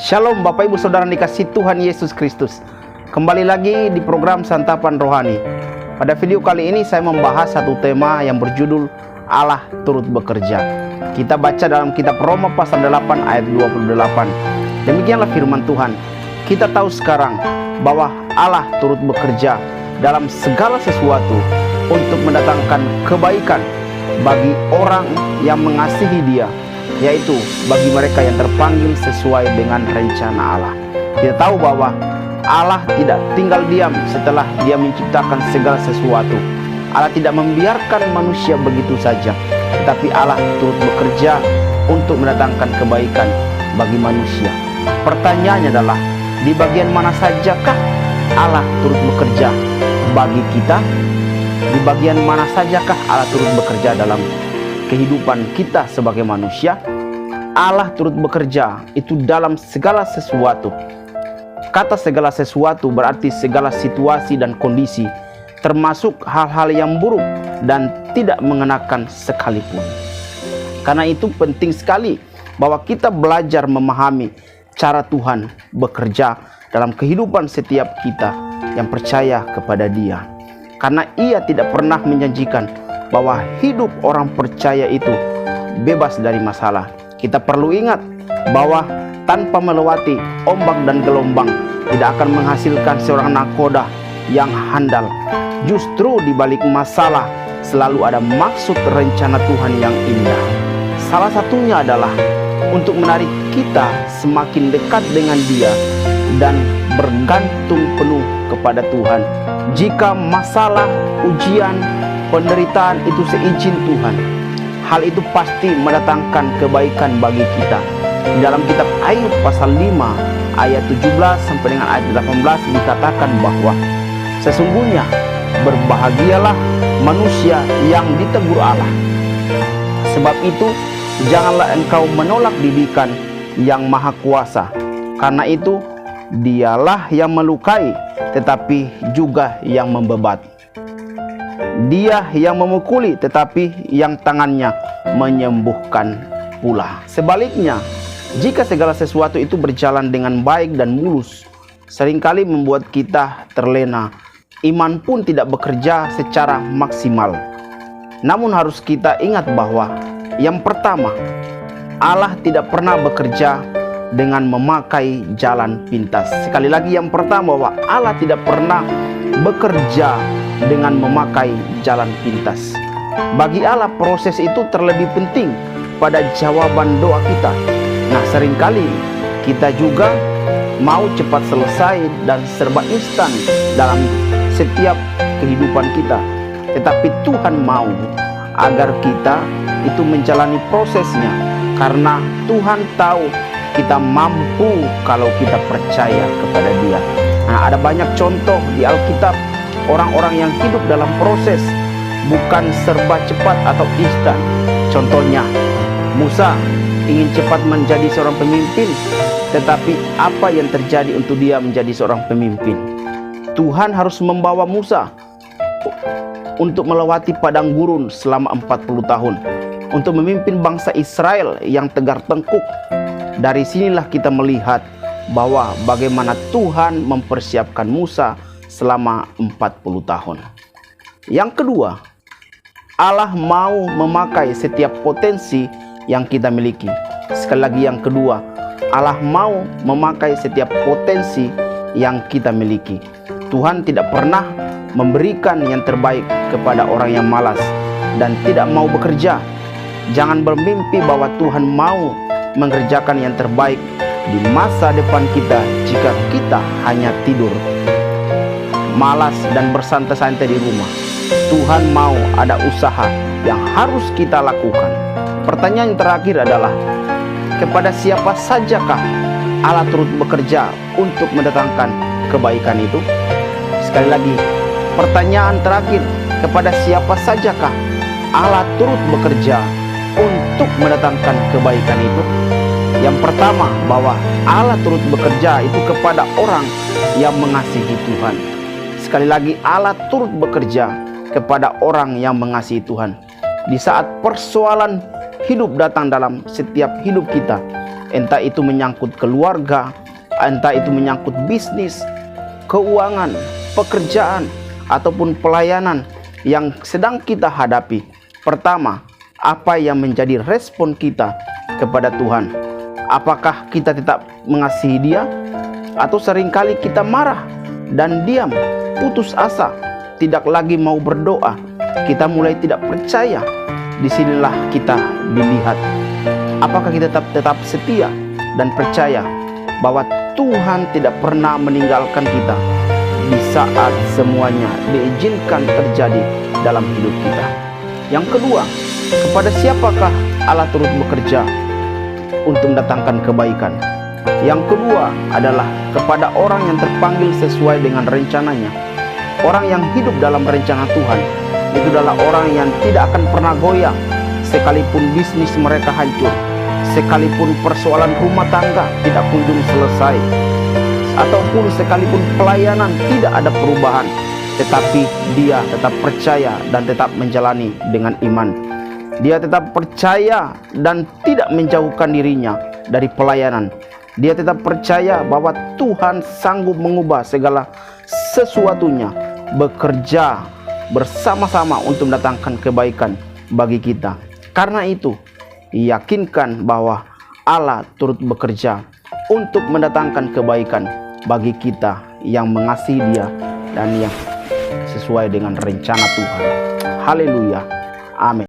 Shalom Bapak Ibu Saudara dikasih Tuhan Yesus Kristus. Kembali lagi di program Santapan Rohani. Pada video kali ini saya membahas satu tema yang berjudul Allah turut bekerja. Kita baca dalam kitab Roma pasal 8 ayat 28. Demikianlah firman Tuhan. Kita tahu sekarang bahwa Allah turut bekerja dalam segala sesuatu untuk mendatangkan kebaikan bagi orang yang mengasihi Dia, yaitu bagi mereka yang terpanggil sesuai dengan rencana Allah. Kita tahu bahwa Allah tidak tinggal diam setelah Dia menciptakan segala sesuatu. Allah tidak membiarkan manusia begitu saja, tetapi Allah turut bekerja untuk mendatangkan kebaikan bagi manusia. Pertanyaannya adalah, di bagian mana sajakah Allah turut bekerja bagi kita? Di bagian mana sajakah Allah turut bekerja dalam kehidupan kita sebagai manusia? Allah turut bekerja itu dalam segala sesuatu. Kata segala sesuatu berarti segala situasi dan kondisi, termasuk hal-hal yang buruk dan tidak mengenakan sekalipun. Karena itu penting sekali bahwa kita belajar memahami cara Tuhan bekerja dalam kehidupan setiap kita yang percaya kepada Dia. Karena Ia tidak pernah menjanjikan bahwa hidup orang percaya itu bebas dari masalah. Kita perlu ingat bahwa tanpa melewati ombak dan gelombang tidak akan menghasilkan seorang nakoda yang handal. Justru di balik masalah selalu ada maksud rencana Tuhan yang indah. Salah satunya adalah untuk menarik kita semakin dekat dengan Dia dan bergantung penuh kepada Tuhan. Jika masalah, ujian, penderitaan itu seizin Tuhan, hal itu pasti mendatangkan kebaikan bagi kita. Di dalam kitab Ayub pasal 5 ayat 17 sampai dengan ayat 18 dikatakan bahwa sesungguhnya berbahagialah manusia yang ditegur Allah. Sebab itu janganlah engkau menolak didikan yang maha kuasa. Karena itu Dialah yang melukai tetapi juga yang membebat. Dia yang memukuli tetapi yang tangannya menyembuhkan pula. Sebaliknya, jika segala sesuatu itu berjalan dengan baik dan mulus, seringkali membuat kita terlena. Iman pun tidak bekerja secara maksimal. Namun harus kita ingat bahwa yang pertama, Allah tidak pernah bekerja dengan memakai jalan pintas. Sekali lagi, yang pertama, bahwa Allah tidak pernah bekerja dengan memakai jalan pintas. Bagi Allah proses itu terlebih penting pada jawaban doa kita. Nah, seringkali kita juga mau cepat selesai dan serba instan dalam setiap kehidupan kita. Tetapi Tuhan mau agar kita itu menjalani prosesnya, karena Tuhan tahu kita mampu kalau kita percaya kepada Dia. Nah, ada banyak contoh di Alkitab orang-orang yang hidup dalam proses, bukan serba cepat atau instan. Contohnya, Musa ingin cepat menjadi seorang pemimpin, tetapi apa yang terjadi untuk dia menjadi seorang pemimpin? Tuhan harus membawa Musa untuk melewati padang gurun selama 40 tahun, untuk memimpin bangsa Israel yang tegar tengkuk. Dari sinilah kita melihat bahwa bagaimana Tuhan mempersiapkan Musa selama 40 tahun. Yang kedua, Allah mau memakai setiap potensi yang kita miliki. Sekali lagi, yang kedua, Allah mau memakai setiap potensi yang kita miliki. Tuhan tidak pernah memberikan yang terbaik kepada orang yang malas dan tidak mau bekerja. Jangan bermimpi bahwa Tuhan mau mengerjakan yang terbaik di masa depan kita jika kita hanya tidur, malas dan bersantai-santai di rumah. Tuhan mau ada usaha yang harus kita lakukan. Pertanyaan yang terakhir adalah, kepada siapa sajakah Allah turut bekerja untuk mendatangkan kebaikan itu? Sekali lagi, pertanyaan terakhir, kepada siapa sajakah Allah turut bekerja untuk mendatangkan kebaikan itu? Yang pertama, bahwa Allah turut bekerja itu kepada orang yang mengasihi Tuhan. Sekali lagi, Allah turut bekerja kepada orang yang mengasihi Tuhan. Di saat persoalan hidup datang dalam setiap hidup kita, entah itu menyangkut keluarga, entah itu menyangkut bisnis, keuangan, pekerjaan, ataupun pelayanan yang sedang kita hadapi. Pertama, apa yang menjadi respon kita kepada Tuhan? Apakah kita tetap mengasihi Dia? Atau seringkali kita marah dan diam, putus asa, tidak lagi mau berdoa, kita mulai tidak percaya. Disinilah kita dilihat. Apakah kita tetap setia dan percaya bahwa Tuhan tidak pernah meninggalkan kita di saat semuanya diizinkan terjadi dalam hidup kita. Yang kedua, kepada siapakah Allah turut bekerja untuk mendatangkan kebaikan? Yang kedua adalah kepada orang yang terpanggil sesuai dengan rencananya. Orang yang hidup dalam rencana Tuhan itu adalah orang yang tidak akan pernah goyah sekalipun bisnis mereka hancur, sekalipun persoalan rumah tangga tidak kunjung selesai, ataupun sekalipun pelayanan tidak ada perubahan, tetapi dia tetap percaya dan tetap menjalani dengan iman. Dia tetap percaya dan tidak menjauhkan dirinya dari pelayanan. Dia tetap percaya bahwa Tuhan sanggup mengubah segala sesuatunya, bekerja bersama-sama untuk mendatangkan kebaikan bagi kita. Karena itu, yakinkan bahwa Allah turut bekerja untuk mendatangkan kebaikan bagi kita yang mengasihi Dia dan yang sesuai dengan rencana Tuhan. Haleluya. Amin.